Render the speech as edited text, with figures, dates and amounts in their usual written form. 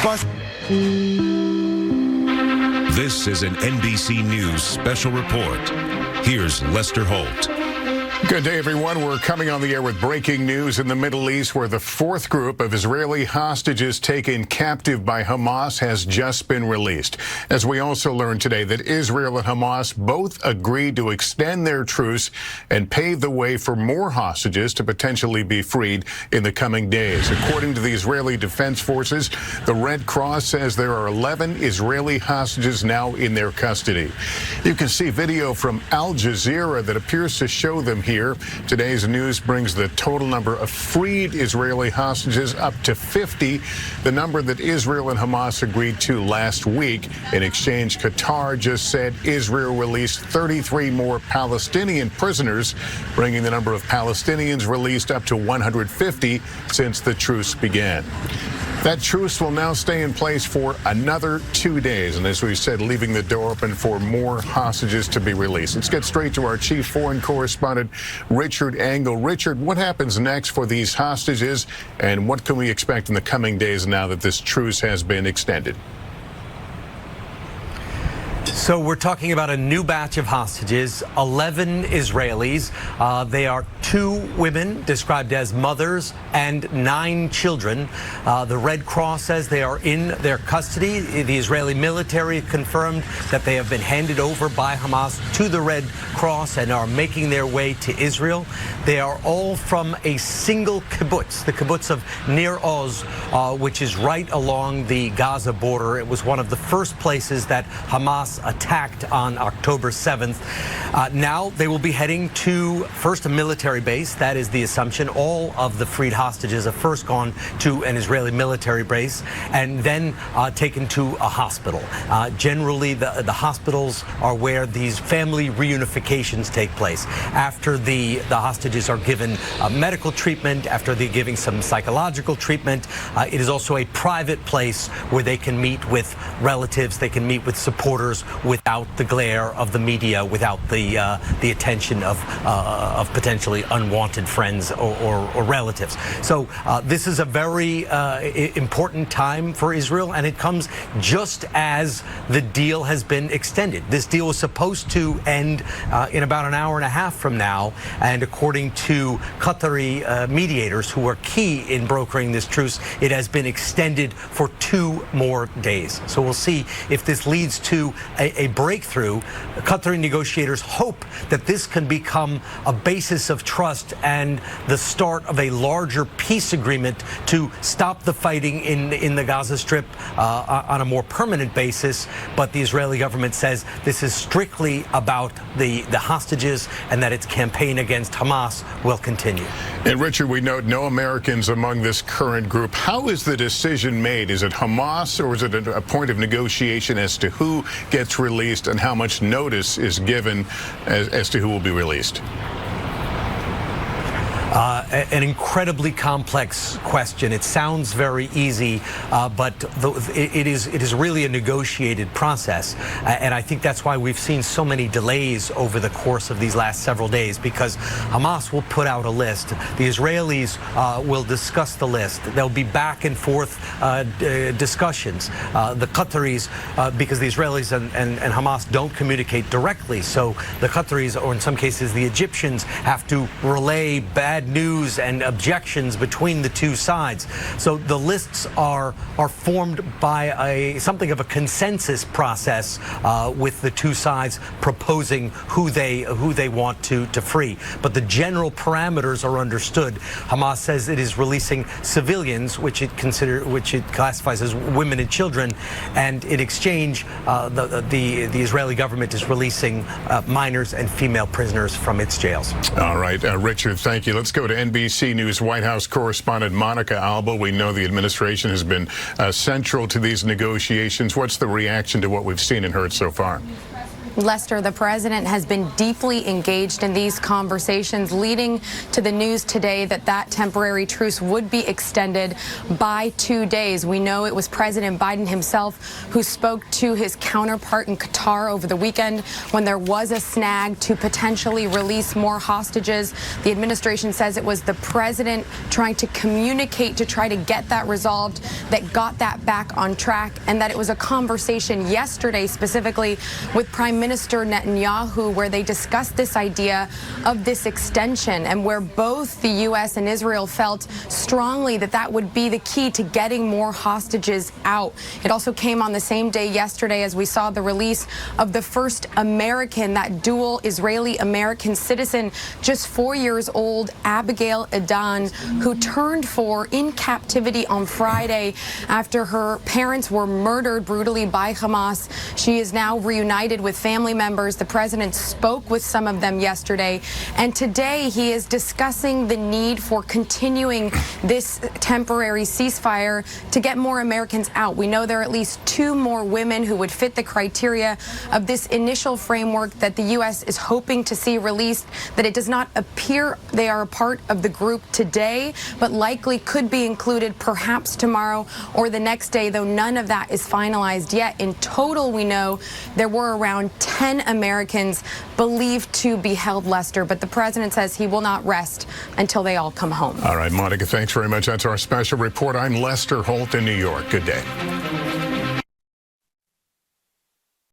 bust. This is an NBC News special report. Here's Lester Holt. Good day, everyone. We're coming on the air with breaking news in the Middle East, where the fourth group of Israeli hostages taken captive by Hamas has just been released. As we also learned today that Israel and Hamas both agreed to extend their truce and pave the way for more hostages to potentially be freed in the coming days. According to the Israeli Defense Forces, the Red Cross says there are 11 Israeli hostages now in their custody. You can see video from Al Jazeera that appears to show them here. Today's news brings the total number of freed Israeli hostages up to 50, the number that Israel and Hamas agreed to last week. In exchange, Qatar just said Israel released 33 more Palestinian prisoners, bringing the number of Palestinians released up to 150 since the truce began. That truce will now stay in place for another 2 days, and as we said, leaving the door open for more hostages to be released. Let's get straight to our chief foreign correspondent, Richard Engel. Richard, what happens next for these hostages, and what can we expect in the coming days now that this truce has been extended? So we're talking about a new batch of hostages, 11 Israelis. They are 2 women described as mothers and 9 children. The Red Cross says they are in their custody. The Israeli military confirmed that they have been handed over by Hamas to the Red Cross and are making their way to Israel. They are all from a single kibbutz, the kibbutz of Nir Oz, which is right along the Gaza border. It was one of the first places that Hamas attacked on October 7th. Now they will be heading to first a military base. That is the assumption. All of the freed hostages have first gone to an Israeli military base and then taken to a hospital. Generally, the hospitals are where these family reunifications take place. After the hostages are given medical treatment, after they're giving some psychological treatment, it is also a private place where they can meet with relatives, they can meet with supporters without the glare of the media, without the attention of potentially unwanted friends or relatives. So this is a very important time for Israel, and it comes just as the deal has been extended. This deal was supposed to end in about an hour and a half from now, and according to Qatari mediators who are key in brokering this truce, it has been extended for 2 more days. So we'll see if this leads to a breakthrough. Qatari negotiators hope that this can become a basis of trust and the start of a larger peace agreement to stop the fighting in the Gaza Strip on a more permanent basis. But the Israeli government says this is strictly about the hostages and that its campaign against Hamas will continue. And Richard, we note no Americans among this current group. How is the decision made? Is it Hamas, or is it a point of negotiation as to who gets released and how much notice is given as to who will be released? An incredibly complex question. It sounds very easy, but it is really a negotiated process. And I think that's why we've seen so many delays over the course of these last several days, because Hamas will put out a list. The Israelis will discuss the list. There'll be back and forth discussions. The Qataris, because the Israelis and Hamas don't communicate directly, so the Qataris, or in some cases the Egyptians, have to relay bad news and objections between the 2 sides. So the lists are formed by something of a consensus process with the 2 sides proposing who they want to free. But the general parameters are understood. Hamas says it is releasing civilians, which it classifies as women and children, and in exchange, the Israeli government is releasing minors and female prisoners from its jails. All right, Richard, thank you. Let's go to NBC News White House correspondent Monica Alba. We know the administration has been central to these negotiations. What's the reaction to what we've seen and heard so far? Lester, the president has been deeply engaged in these conversations, leading to the news today that that temporary truce would be extended by 2 days. We know it was President Biden himself who spoke to his counterpart in Qatar over the weekend when there was a snag to potentially release more hostages. The administration says it was the president trying to communicate to try to get that resolved that got that back on track, and that it was a conversation yesterday specifically with Prime Minister Netanyahu where they discussed this idea of this extension, and where both the U.S. and Israel felt strongly that that would be the key to getting more hostages out. It also came on the same day yesterday as we saw the release of the first American, that dual Israeli-American citizen, just 4 years old, Abigail Edan, who turned 4 in captivity on Friday after her parents were murdered brutally by Hamas. She is now reunited with family members. The president spoke with some of them yesterday, and today he is discussing the need for continuing this temporary ceasefire to get more Americans out. We know there are at least 2 more women who would fit the criteria of this initial framework that the U.S. is hoping to see released, that it does not appear they are a part of the group today, but likely could be included perhaps tomorrow or the next day, though none of that is finalized yet. In total, we know there were around 10 Americans believed to be held, Lester, but the president says he will not rest until they all come home. All right, Monica, thanks very much. That's our special report. I'm Lester Holt in New York. Good day.